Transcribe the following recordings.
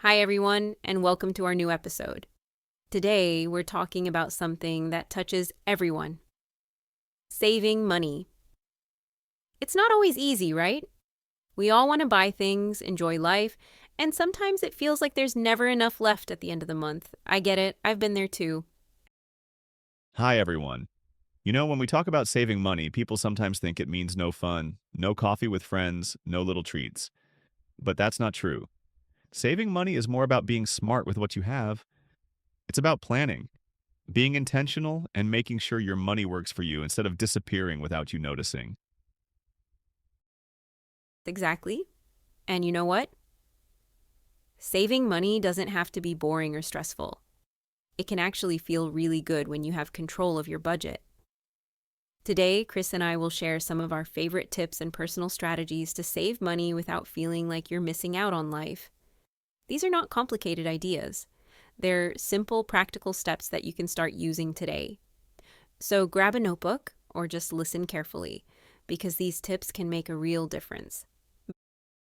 Hi, everyone, and welcome to our new episode. Today, we're talking about something that touches everyone: saving money. It's not always easy, right? We all want to buy things, enjoy life, and sometimes it feels like there's never enough left at the end of the month. I get it, I've been there too. Hi, everyone. When we talk about saving money, people sometimes think it means no fun, no coffee with friends, no little treats. But that's not true. Saving money is more about being smart with what you have. It's about planning, being intentional, and making sure your money works for you instead of disappearing without you noticing. Exactly. And you know what? Saving money doesn't have to be boring or stressful. It can actually feel really good when you have control of your budget. Today, Chris and I will share some of our favorite tips and personal strategies to save money without feeling like you're missing out on life. These are not complicated ideas. They're simple, practical steps that you can start using today. So grab a notebook or just listen carefully, because these tips can make a real difference.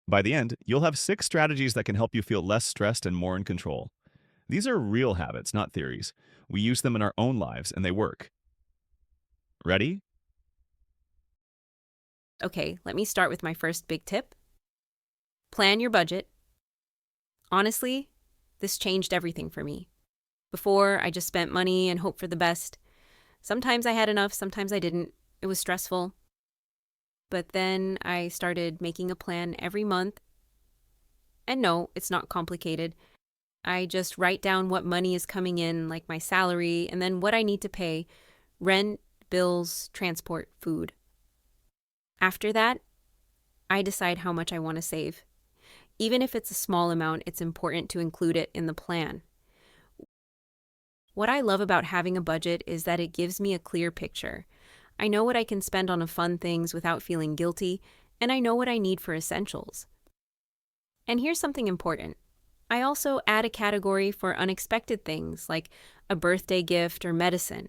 By the end, you'll have 6 strategies that can help you feel less stressed and more in control. These are real habits, not theories. We use them in our own lives, and they work. Ready? Okay, let me start with my first big tip. Plan your budget. Honestly, this changed everything for me. Before, I just spent money and hoped for the best. Sometimes I had enough, sometimes I didn't. It was stressful. But then I started making a plan every month. And no, it's not complicated. I just write down what money is coming in, like my salary, and then what I need to pay: rent, bills, transport, food. After that, I decide how much I want to save. Even if it's a small amount, it's important to include it in the plan. What I love about having a budget is that it gives me a clear picture. I know what I can spend on fun things without feeling guilty, and I know what I need for essentials. And here's something important. I also add a category for unexpected things like a birthday gift or medicine.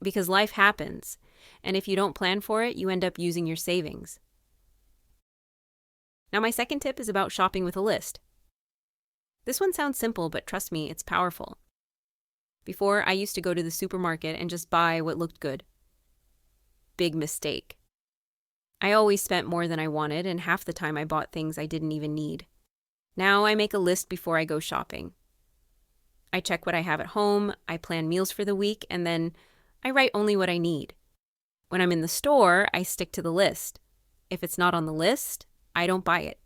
Because life happens, and if you don't plan for it, you end up using your savings. Now, my second tip is about shopping with a list. This one sounds simple, but trust me, it's powerful. Before, I used to go to the supermarket and just buy what looked good. Big mistake. I always spent more than I wanted, and half the time I bought things I didn't even need. Now I make a list before I go shopping. I check what I have at home, I plan meals for the week, and then I write only what I need. When I'm in the store, I stick to the list. If it's not on the list, I don't buy it.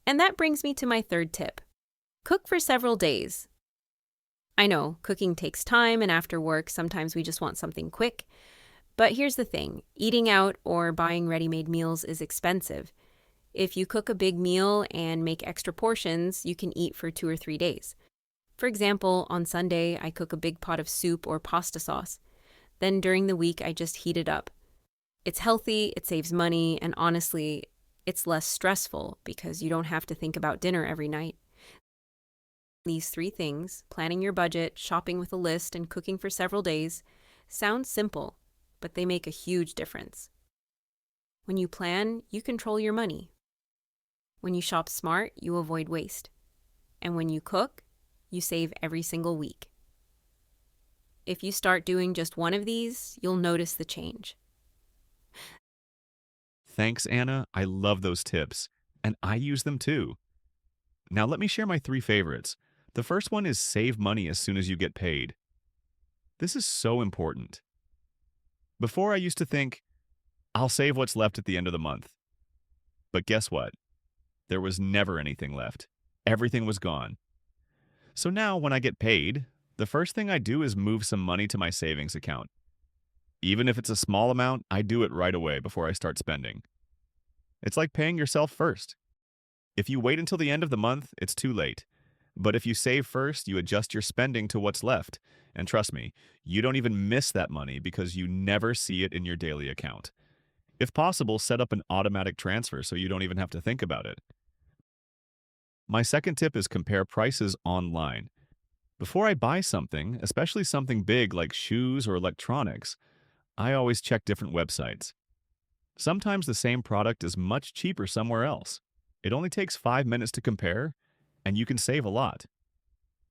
And that brings me to my third tip. Cook for several days. I know, cooking takes time, and after work, sometimes we just want something quick. But here's the thing: eating out or buying ready-made meals is expensive. If you cook a big meal and make extra portions, you can eat for 2 or 3 days. For example, on Sunday, I cook a big pot of soup or pasta sauce. Then during the week, I just heat it up. It's healthy, it saves money, and honestly, it's less stressful because you don't have to think about dinner every night. These 3 things, planning your budget, shopping with a list, and cooking for several days, sound simple, but they make a huge difference. When you plan, you control your money. When you shop smart, you avoid waste. And when you cook, you save every single week. If you start doing just one of these, you'll notice the change. Thanks, Anna. I love those tips, and I use them too. Now, let me share my 3 favorites. The first one is save money as soon as you get paid. This is so important. Before, I used to think, I'll save what's left at the end of the month. But guess what? There was never anything left. Everything was gone. So now, when I get paid, the first thing I do is move some money to my savings account. Even if it's a small amount, I do it right away before I start spending. It's like paying yourself first. If you wait until the end of the month, it's too late. But if you save first, you adjust your spending to what's left. And trust me, you don't even miss that money because you never see it in your daily account. If possible, set up an automatic transfer so you don't even have to think about it. My second tip is compare prices online. Before I buy something, especially something big like shoes or electronics, I always check different websites. Sometimes the same product is much cheaper somewhere else. It only takes 5 minutes to compare, and you can save a lot.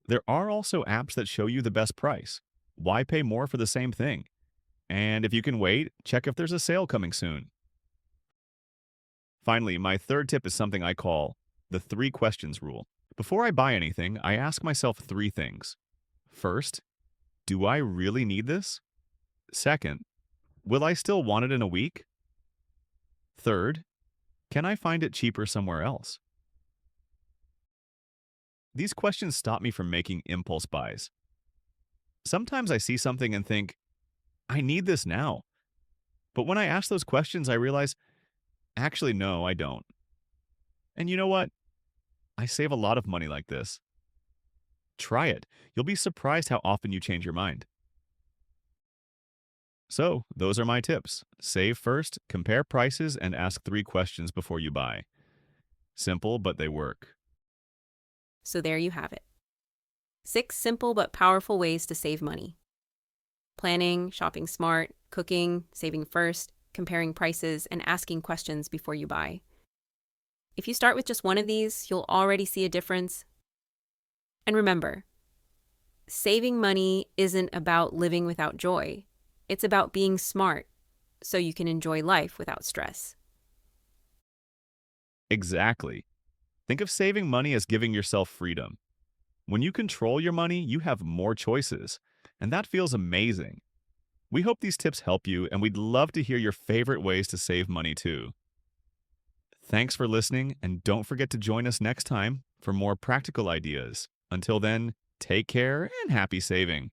There are also apps that show you the best price. Why pay more for the same thing? And if you can wait, check if there's a sale coming soon. Finally, my third tip is something I call the three questions rule. Before I buy anything, I ask myself three things. First, do I really need this? Second, will I still want it in a week? Third, can I find it cheaper somewhere else? These questions stop me from making impulse buys. Sometimes I see something and think, I need this now. But when I ask those questions, I realize, actually, no, I don't. And you know what? I save a lot of money like this. Try it. You'll be surprised how often you change your mind. So, those are my tips. Save first, compare prices, and ask three questions before you buy. Simple, but they work. So there you have it. 6 simple but powerful ways to save money. Planning, shopping smart, cooking, saving first, comparing prices, and asking questions before you buy. If you start with just one of these, you'll already see a difference. And remember, saving money isn't about living without joy. It's about being smart so you can enjoy life without stress. Exactly. Think of saving money as giving yourself freedom. When you control your money, you have more choices, and that feels amazing. We hope these tips help you, and we'd love to hear your favorite ways to save money too. Thanks for listening, and don't forget to join us next time for more practical ideas. Until then, take care and happy saving.